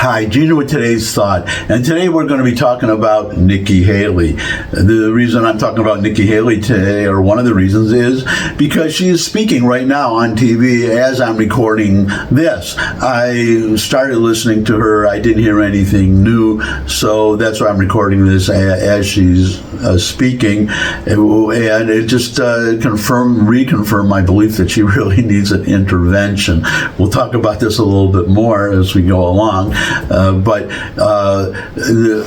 Hi, Gina with today's thought. And today we're going to be talking about Nikki Haley. The reason I'm talking about Nikki Haley today, or one of the reasons, is because she is speaking right now on TV as I'm recording this. I started listening to her. I didn't hear anything new, so that's why I'm recording this as she's speaking. And it just reconfirmed my belief that she really needs an intervention. We'll talk about this a little bit more as we go along. But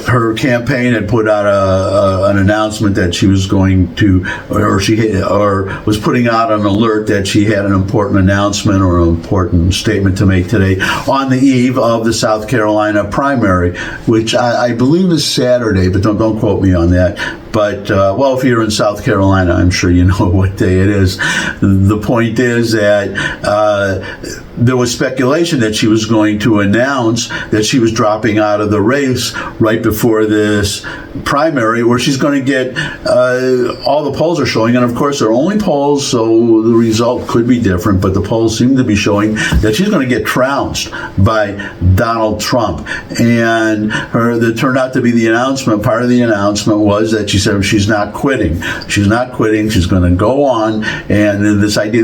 her campaign had put out an announcement that she was going to, or was putting out an alert that she had an important announcement or an important statement to make today on the eve of the South Carolina primary, which I believe is Saturday, but don't quote me on that. But, well, if you're in South Carolina, I'm sure you know what day it is. The point is that there was speculation that she was going to announce that she was dropping out of the race right before this primary, where she's going to get, all the polls are showing, and of course they're only polls, so the result could be different, but the polls seem to be showing that she's going to get trounced by Donald Trump. And there turned out to be the announcement, part of the announcement was that she said she's not quitting. She's not quitting. She's going to go on. And this idea,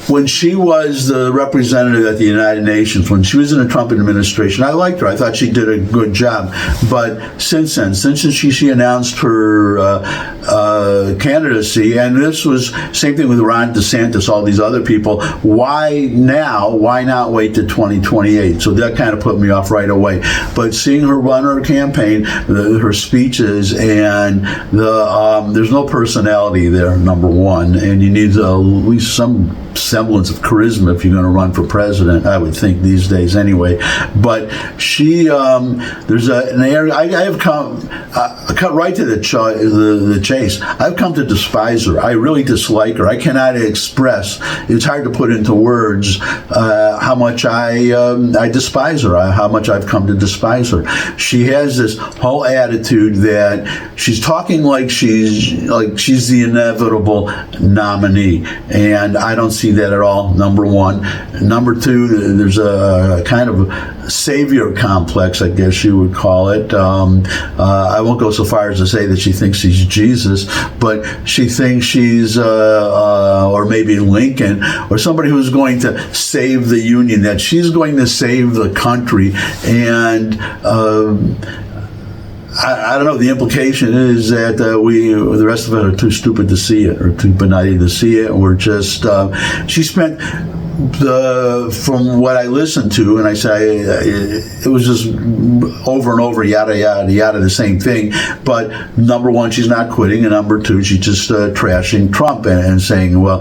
when she was the representative at the United Nations, when she was in the Trump administration, I liked her. I thought she did a good job. But since she announced her candidacy, and this was same thing with Ron DeSantis, all these other people, why now? Why not wait to 2028? So that kind of put me off right away. But seeing her run her campaign, her speeches, and there's no personality there, number one, and you need at least some semblance of charisma if you're going to run for president, I would think these days anyway. But she, there's an area, I have come, cut right to the chase. I've come to despise her. I really dislike her. I cannot express, it's hard to put into words how much I despise her, how much I've come to despise her. She has this whole attitude that she's talking like she's the inevitable nominee, and I don't see that at all, number one. Number two, there's a kind of savior complex, I guess you would call it. I won't go so far as to say that she thinks she's Jesus, but she thinks she's, or maybe Lincoln, or somebody who's going to save the Union, that she's going to save the country. And I don't know, the implication is that the rest of us are too stupid to see it, or too benign to see it. We're just, she spent, from what I listened to, and I say it was just over and over, yada, yada, yada, the same thing. But number one, she's not quitting, and number two, she's just trashing Trump and saying, well,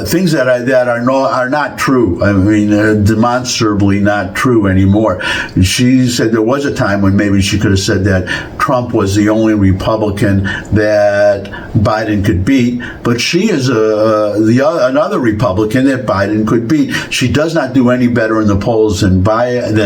things that are not true. I mean, demonstrably not true anymore. She said there was a time when maybe she could have said that Trump was the only Republican that Biden could beat, but she is another Republican that Biden could beat. She does not do any better in the polls than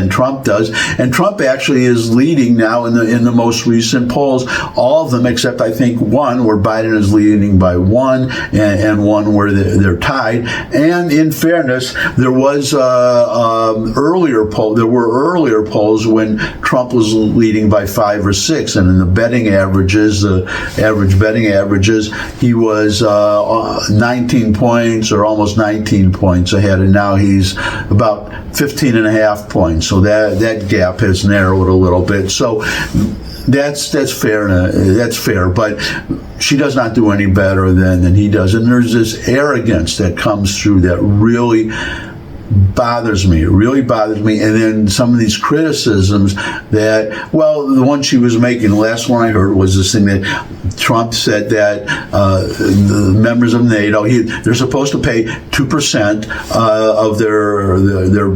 Trump does, and Trump actually is leading now in the most recent polls, all of them except I think one where Biden is leading by one, and one where they're tied. And in fairness, there was earlier polls when Trump was leading by 5 or 6, and in the betting averages, average betting averages, he was 19 points or almost 19 points ahead, and now he's about 15 and a half points. So that gap has narrowed a little bit. So that's fair. That's fair. But she does not do any better than he does. And there's this arrogance that comes through that really bothers me. It really bothers me. And then some of these criticisms that, well, the one she was making, the last one I heard was this thing that Trump said that the members of NATO, they're supposed to pay 2% of their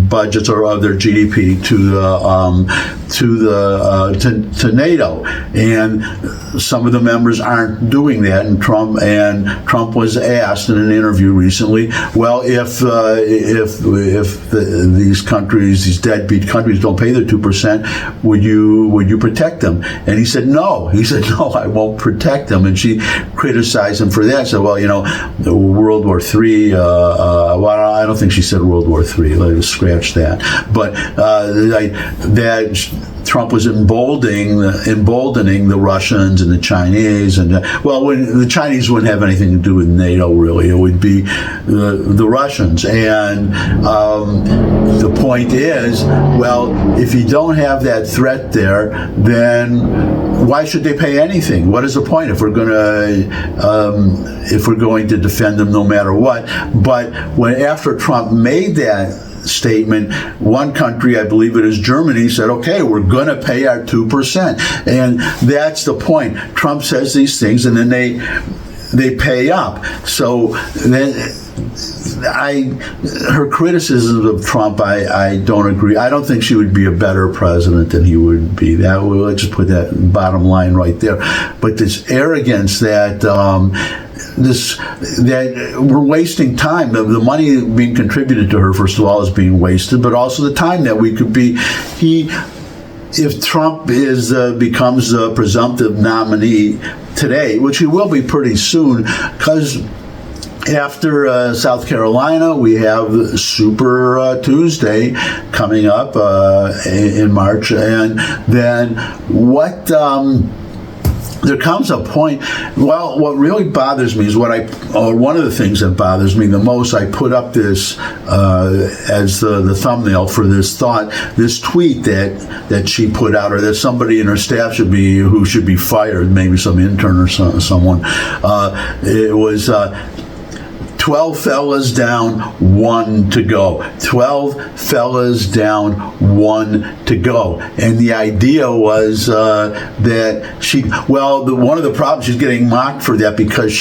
budgets or of their GDP to to NATO, and some of the members aren't doing that. And Trump was asked in an interview recently, well, if these countries, these deadbeat countries, don't pay their 2%, would you protect them? And he said no. He said no, I won't protect them. And she criticized him for that. Said, well, World War III. Well, I don't think she said World War III. Let's scratch that. But that Trump was emboldening the Russians and the Chinese, and when the Chinese wouldn't have anything to do with NATO, really, it would be the Russians. And the point is, well, if you don't have that threat there, then why should they pay anything? What is the point if we're going to defend them no matter what? But after Trump made that statement, one country, I believe it is Germany, said, okay, we're going to pay our 2%. And that's the point. Trump says these things, and then they pay up. So then her criticisms of Trump, I don't agree. I don't think she would be a better president than he would be. Let's just put that bottom line right there. But this arrogance that we're wasting time. The money being contributed to her, first of all, is being wasted, but also the time that we could be. If Trump becomes a presumptive nominee today, which he will be pretty soon, because after South Carolina, we have Super Tuesday coming up in March, and then there comes a point. Well, what really bothers me is one of the things that bothers me the most. I put up this as the thumbnail for this tweet that she put out, or that somebody in her staff should be fired, maybe some intern or someone. It was 12 fellas down, 1 to go. 12 fellas down, 1 to go. And the idea was that one of the problems, she's getting mocked for that because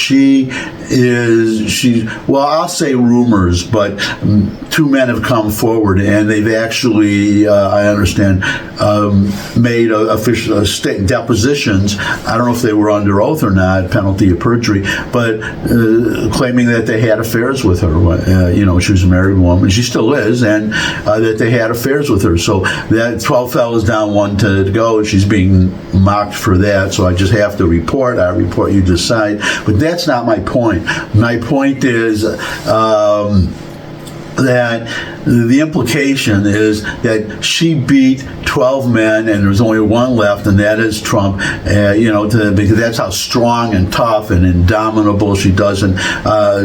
I'll say rumors, but 2 men have come forward and they've actually, I understand, made official depositions. I don't know if they were under oath or not, penalty of perjury, but claiming that they had affairs with her. She was a married woman. She still is, and that they had affairs with her. So that 12 fellas down, 1 to go. She's being mocked for that. So I just have to report. I report, you decide. But that's not my point. My point is that the implication is that she beat 12 men and there's only 1 left, and that is Trump, because that's how strong and tough and indomitable she does. And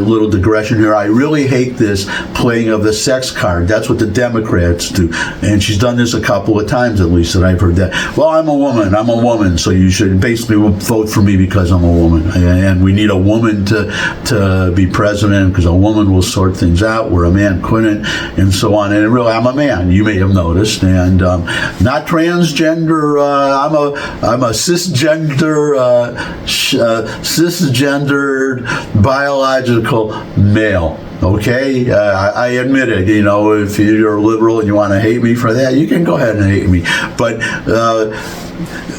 little digression here, I really hate this playing of the sex card. That's what the Democrats do. And she's done this a couple of times, at least, that I've heard that. Well, I'm a woman, so you should basically vote for me because I'm a woman. And we need a woman to be president because a woman will sort things out where a man couldn't, and so on. And really, I'm a man, you may have noticed, and not transgender. I'm a cisgendered biological male. Okay, I admit it. If you're a liberal and you want to hate me for that, you can go ahead and hate me. But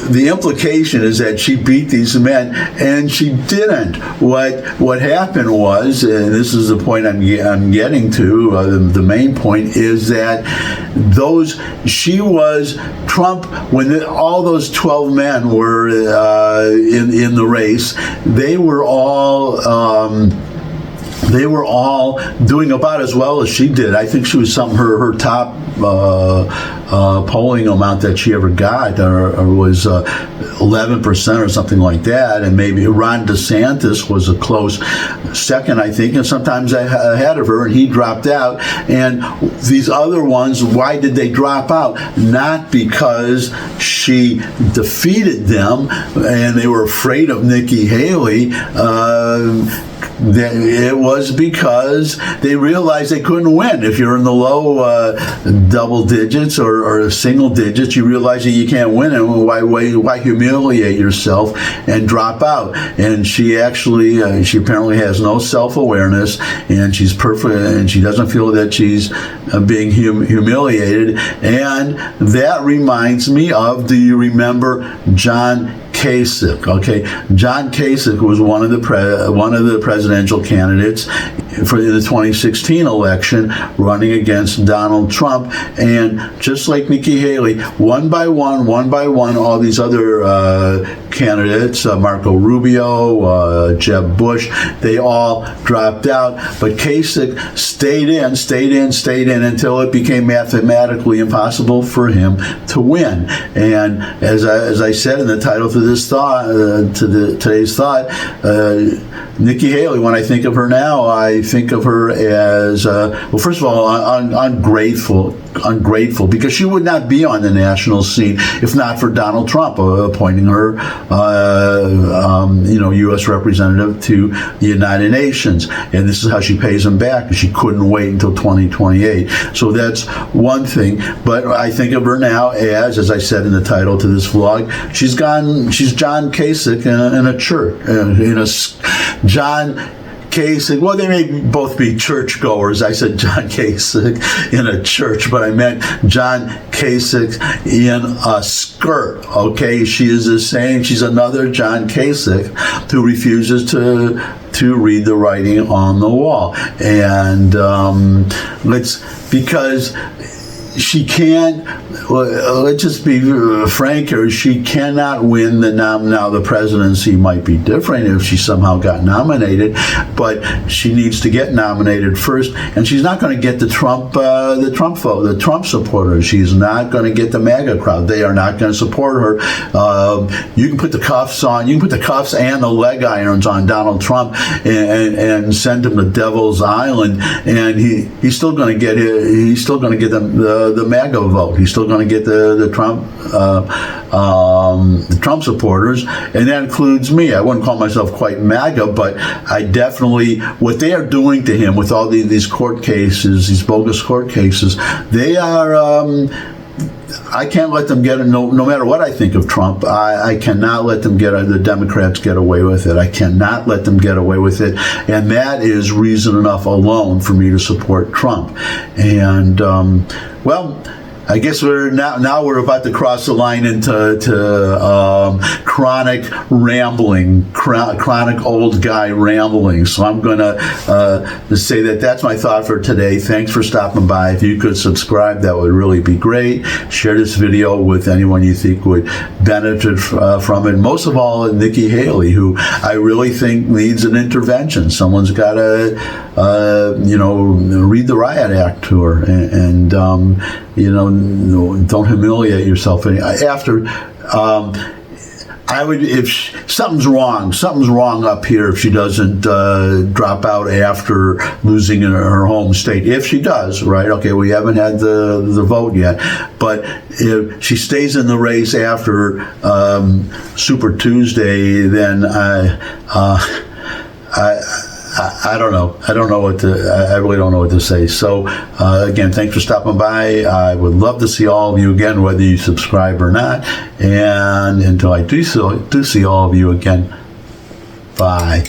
the implication is that she beat these men, and she didn't. What happened was, and this is the point I'm getting to, the main point is that Trump, when all those 12 men were in the race, they were all doing about as well as she did. I think she was her top polling amount that she ever got or was 11% or something like that, and maybe Ron DeSantis was a close second, I think, and sometimes ahead of her, and he dropped out. And these other ones, why did they drop out? Not because she defeated them and they were afraid of Nikki Haley, it was because they realized they couldn't win. If you're in the low double digits or single digits, you realize that you can't win, and why humiliate yourself and drop out? And she actually, she apparently has no self-awareness, and she's perfect, and she doesn't feel that she's being humiliated. And that reminds me of, do you remember John KASICH? Okay, John KASICH was one of the presidential candidates for the 2016 election, running against Donald Trump. And just like Nikki Haley, one by one, all these other candidates, Marco Rubio, Jeb Bush, they all dropped out. But KASICH stayed in until it became mathematically impossible for him to win. And as I said in the title to this thought, today's thought, Nikki Haley, when I think of her now, I think of her as, well, first of all, ungrateful, because she would not be on the national scene if not for Donald Trump appointing her, U.S. representative to the United Nations. And this is how she pays him back, because she couldn't wait until 2028. So that's one thing. But I think of her now as I said in the title to this vlog, she's John KASICH in a church, John KASICH, well, they may both be churchgoers. I said John KASICH in a church, but I meant John KASICH in a skirt. Okay, she is the same. She's another John KASICH who refuses to read the writing on the wall, and because she can't. Let's just be frank here. She cannot win now. The presidency might be different if she somehow got nominated, but she needs to get nominated first. And she's not going to get the Trump vote, the Trump supporters. She's not going to get the MAGA crowd. They are not going to support her. You can put the cuffs on. You can put the cuffs and the leg irons on Donald Trump and send him to Devil's Island, and he's still going to get it. He's still going to get the MAGA vote. He's still going to get the Trump supporters, and that includes me. I wouldn't call myself quite MAGA, but I definitely, what they are doing to him with all these court cases, these bogus court cases, they are. I can't let them get it. No matter what I think of Trump, I cannot let them the Democrats get away with it. I cannot let them get away with it, and that is reason enough alone for me to support Trump. And well, I guess we're about to cross the line into chronic rambling, chronic old guy rambling. So I'm going to say that's my thought for today. Thanks for stopping by. If you could subscribe, that would really be great. Share this video with anyone you think would benefit from it. Most of all, Nikki Haley, who I really think needs an intervention. Someone's got to, read the Riot Act to her and don't humiliate yourself. After, I would, if something's wrong up here if she doesn't drop out after losing in her home state. If she does, right? Okay, we haven't had the vote yet, but if she stays in the race after Super Tuesday, then I don't know. I really don't know what to say. So, again, thanks for stopping by. I would love to see all of you again, whether you subscribe or not. And until I do see all of you again, bye.